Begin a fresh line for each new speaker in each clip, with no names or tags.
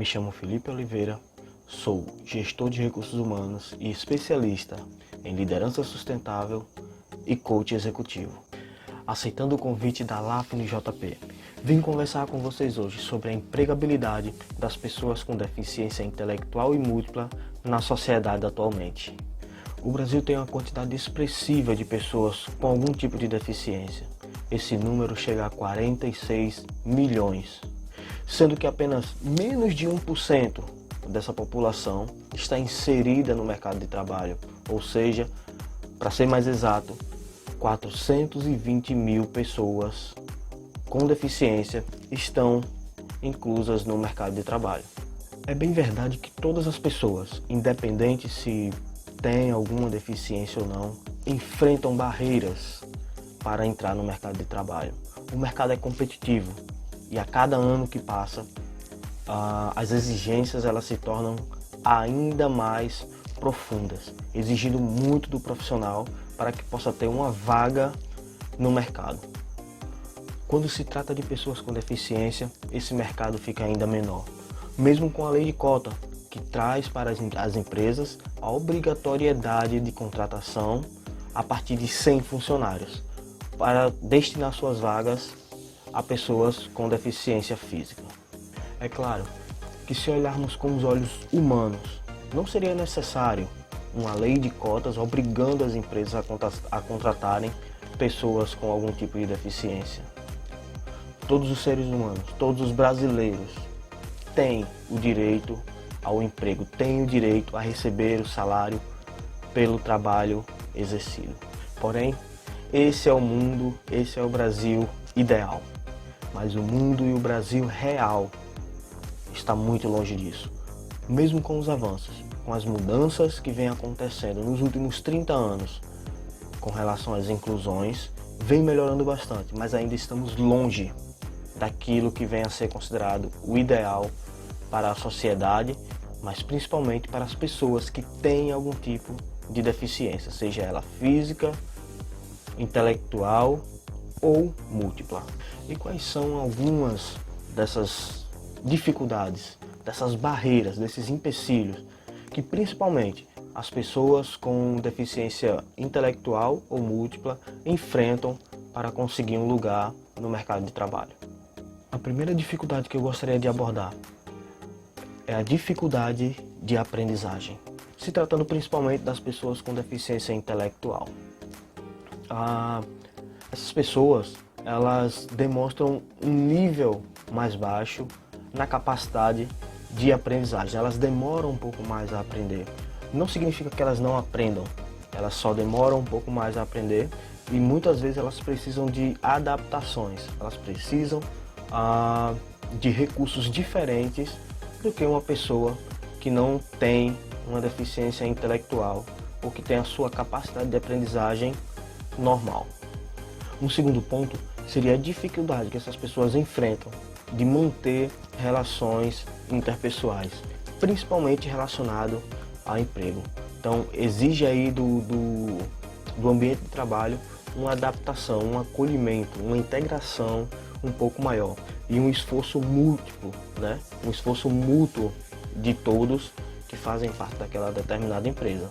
Me chamo Felipe Oliveira, sou gestor de recursos humanos e especialista em liderança sustentável e coach executivo. Aceitando o convite da LAFNJP, vim conversar com vocês hoje sobre a empregabilidade das pessoas com deficiência intelectual e múltipla na sociedade atualmente. O Brasil tem uma quantidade expressiva de pessoas com algum tipo de deficiência. Esse número chega a 46 milhões, sendo que apenas menos de 1% dessa população está inserida no mercado de trabalho, ou seja, para ser mais exato, 420 mil pessoas com deficiência estão inclusas no mercado de trabalho. É bem verdade que todas as pessoas, independente se têm alguma deficiência ou não, enfrentam barreiras para entrar no mercado de trabalho. O mercado é competitivo e a cada ano que passa, as exigências elas se tornam ainda mais profundas, exigindo muito do profissional para que possa ter uma vaga no mercado. Quando se trata de pessoas com deficiência, esse mercado fica ainda menor, mesmo com a lei de cota, que traz para as empresas a obrigatoriedade de contratação a partir de 100 funcionários, para destinar suas vagas a pessoas com deficiência física. É claro que se olharmos com os olhos humanos, não seria necessário uma lei de cotas obrigando as empresas a contratarem pessoas com algum tipo de deficiência. Todos os seres humanos, todos os brasileiros têm o direito ao emprego, têm o direito a receber o salário pelo trabalho exercido. Porém, esse é o mundo, esse é o Brasil ideal. Mas o mundo e o Brasil real está muito longe disso. Mesmo com os avanços, com as mudanças que vêm acontecendo nos últimos 30 anos com relação às inclusões, vem melhorando bastante, mas ainda estamos longe daquilo que vem a ser considerado o ideal para a sociedade, mas principalmente para as pessoas que têm algum tipo de deficiência, seja ela física, intelectual ou múltipla. E quais são algumas dessas dificuldades, dessas barreiras, desses empecilhos que principalmente as pessoas com deficiência intelectual ou múltipla enfrentam para conseguir um lugar no mercado de trabalho? A primeira dificuldade que eu gostaria de abordar é a dificuldade de aprendizagem, se tratando principalmente das pessoas com deficiência intelectual. Essas pessoas, elas demonstram um nível mais baixo na capacidade de aprendizagem. Elas demoram um pouco mais a aprender. Não significa que elas não aprendam, elas só demoram um pouco mais a aprender e muitas vezes elas precisam de adaptações, elas precisam de recursos diferentes do que uma pessoa que não tem uma deficiência intelectual ou que tem a sua capacidade de aprendizagem normal. Um segundo ponto seria a dificuldade que essas pessoas enfrentam de manter relações interpessoais, principalmente relacionado ao emprego. Então exige aí do ambiente de trabalho uma adaptação, um acolhimento, uma integração um pouco maior e um esforço múltiplo, né? Um esforço mútuo de todos que fazem parte daquela determinada empresa.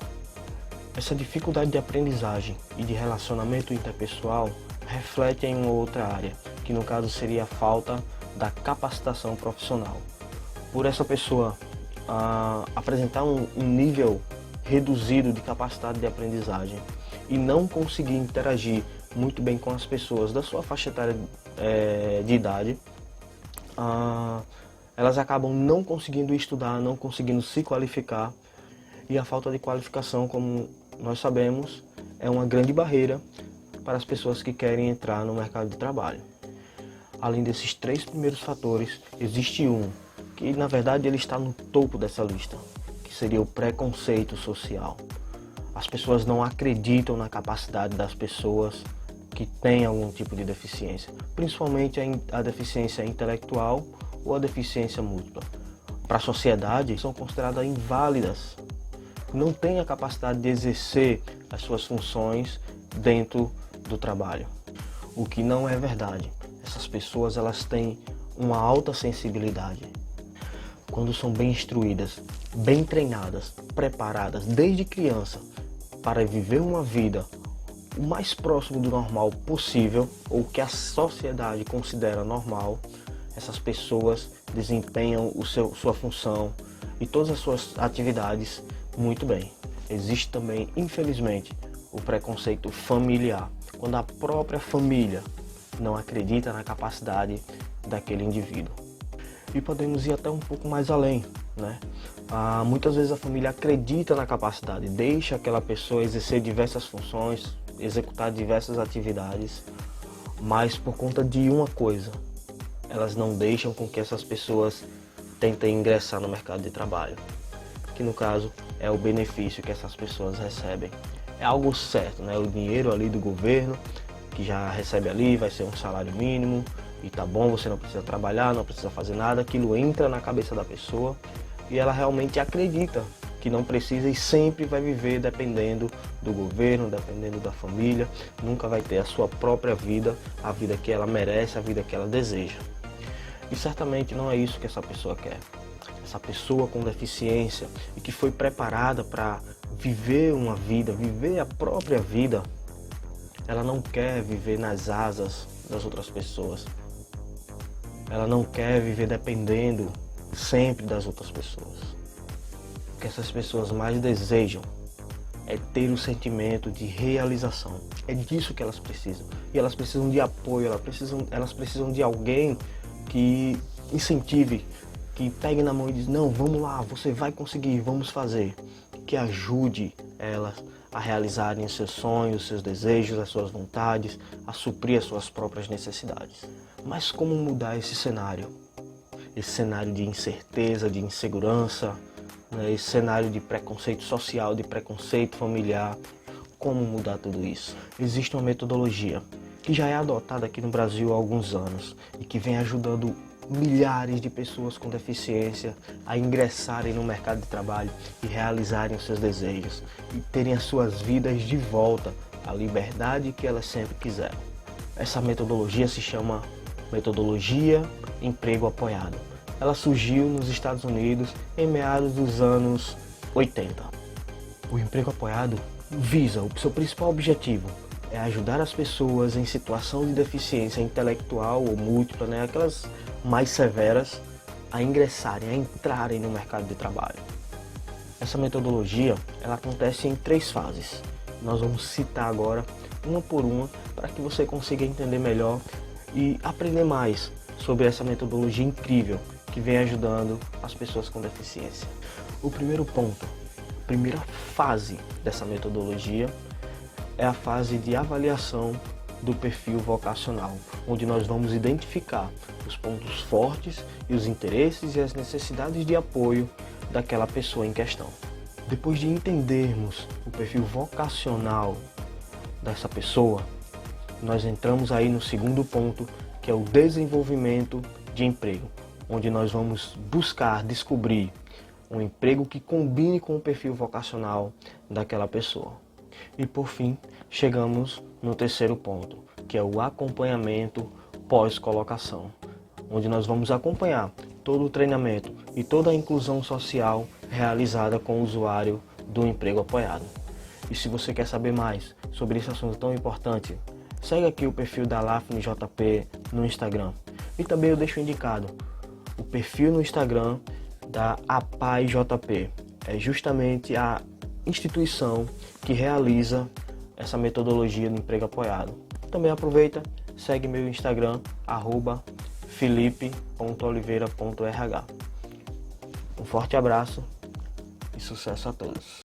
Essa dificuldade de aprendizagem e de relacionamento interpessoal reflete em uma outra área, que no caso seria a falta da capacitação profissional. Por essa pessoa apresentar um nível reduzido de capacidade de aprendizagem e não conseguir interagir muito bem com as pessoas da sua faixa etária de idade, elas acabam não conseguindo estudar, não conseguindo se qualificar, e a falta de qualificação, como nós sabemos, é uma grande barreira para as pessoas que querem entrar no mercado de trabalho. Além desses três primeiros fatores, existe um que na verdade ele está no topo dessa lista, que seria o preconceito social. As pessoas não acreditam na capacidade das pessoas que têm algum tipo de deficiência, principalmente a deficiência intelectual ou a deficiência múltipla. Para a sociedade, são consideradas inválidas, não têm a capacidade de exercer as suas funções dentro do trabalho, o que não é verdade. Essas pessoas elas têm uma alta sensibilidade. quando são bem instruídas, bem treinadas, preparadas desde criança para viver uma vida o mais próximo do normal possível, ou que a sociedade considera normal, essas pessoas desempenham sua função e todas as suas atividades muito bem. Existe também, infelizmente, o preconceito familiar, quando a própria família não acredita na capacidade daquele indivíduo. E podemos ir até um pouco mais além, né? Muitas vezes a família acredita na capacidade, deixa aquela pessoa exercer diversas funções, executar diversas atividades, mas por conta de uma coisa, elas não deixam com que essas pessoas tentem ingressar no mercado de trabalho, que no caso é o benefício que essas pessoas recebem. É algo certo, né? O dinheiro ali do governo, que já recebe ali, vai ser um salário mínimo, e tá bom, você não precisa trabalhar, não precisa fazer nada, aquilo entra na cabeça da pessoa e ela realmente acredita que não precisa e sempre vai viver dependendo do governo, dependendo da família, nunca vai ter a sua própria vida, a vida que ela merece, a vida que ela deseja. E certamente não é isso que essa pessoa quer. Essa pessoa com deficiência e que foi preparada para viver uma vida, viver a própria vida, ela não quer viver nas asas das outras pessoas. Ela não quer viver dependendo sempre das outras pessoas. O que essas pessoas mais desejam é ter o sentimento de realização. É disso que elas precisam. E elas precisam de apoio, elas precisam de alguém que incentive, que pegue na mão e diz, não, vamos lá, você vai conseguir, vamos fazer. Que ajude elas a realizarem os seus sonhos, os seus desejos, as suas vontades, a suprir as suas próprias necessidades. Mas como mudar esse cenário? Esse cenário de incerteza, de insegurança, né? Esse cenário de preconceito social, de preconceito familiar. Como mudar tudo isso? Existe uma metodologia que já é adotada aqui no Brasil há alguns anos e que vem ajudando milhares de pessoas com deficiência a ingressarem no mercado de trabalho e realizarem os seus desejos e terem as suas vidas de volta à liberdade que elas sempre quiseram. Essa metodologia se chama Metodologia Emprego Apoiado. Ela surgiu nos Estados Unidos em meados dos anos 80. O emprego apoiado visa, o seu principal objetivo é ajudar as pessoas em situação de deficiência intelectual ou múltipla, né, aquelas mais severas, a ingressarem, a entrarem no mercado de trabalho. Essa metodologia, ela acontece em 3 fases. Nós vamos citar agora, uma por uma, para que você consiga entender melhor e aprender mais sobre essa metodologia incrível que vem ajudando as pessoas com deficiência. O primeiro ponto, a primeira fase dessa metodologia é a fase de avaliação do perfil vocacional, onde nós vamos identificar os pontos fortes e os interesses e as necessidades de apoio daquela pessoa em questão. Depois de entendermos o perfil vocacional dessa pessoa, nós entramos aí no segundo ponto, que é o desenvolvimento de emprego, onde nós vamos buscar descobrir um emprego que combine com o perfil vocacional daquela pessoa. E por fim, chegamos no terceiro ponto, que é o acompanhamento pós-colocação, onde nós vamos acompanhar todo o treinamento e toda a inclusão social realizada com o usuário do emprego apoiado. E se você quer saber mais sobre esse assunto tão importante, segue aqui o perfil da Lafne JP no Instagram. E também eu deixo indicado o perfil no Instagram da APAI JP. É justamente a instituição que realiza essa metodologia de emprego apoiado. Também aproveita, segue meu Instagram, @felipe.oliveira.rh. Um forte abraço e sucesso a todos.